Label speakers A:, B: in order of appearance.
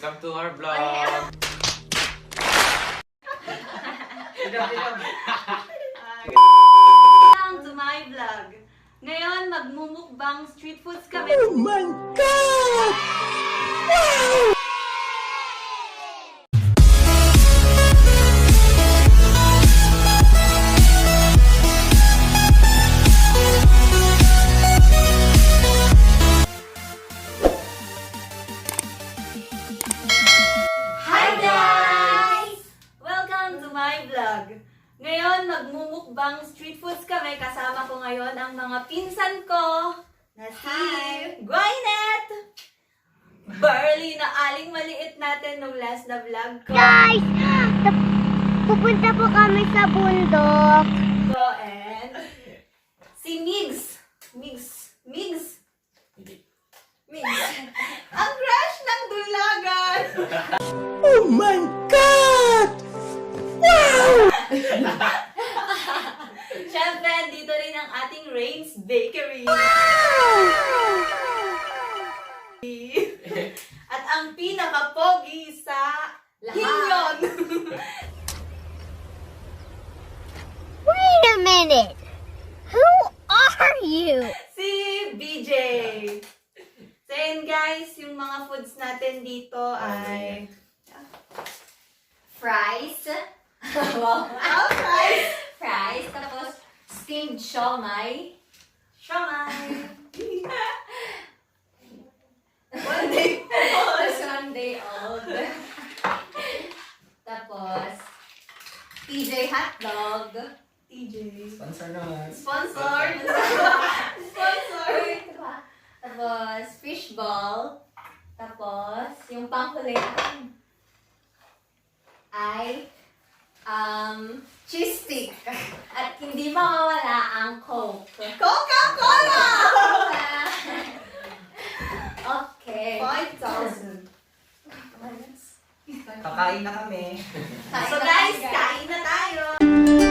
A: Welcome to our vlog!
B: Welcome to my vlog. Ngayon, magmumukbang street foods kami.
C: Oh my God! Wow!
B: Hi guys! Welcome to my vlog. Ngayon, magmumukbang street foods kami. Kasama ko ngayon ang mga pinsan ko na si Gwyneth, Burly na aling maliit natin nung last na vlog ko.
C: Guys! Pupunta po kami sa bundok.
B: So, and si Migs. Migs. Ang crush ng dulagan.
C: Oh my God! Wow!
B: Siyempre, dito rin ang ating Rain's Bakery. At ang pinaka-pogi sa Hinyon.
C: Wait a minute! Who are you?
B: Si BJ. So yun guys, yung mga foods natin dito ay
D: Fries. Wow.
B: fries,
D: Fries. Tapos, steamed siomai.
B: siomai,
D: Tapos, 1 day old. Tapos, TJ hotdog.
B: TJ.
A: Sponsor naman.
B: Sponsored.
D: Uy, ito pa. Tapos, fishball. Tapos, yung panghuli ay cheese stick. At hindi mawawala ang Coke.
B: Coca-Cola!
D: Okay.
B: 5,000.
A: Kakain na kami.
B: So guys, kain na tayo.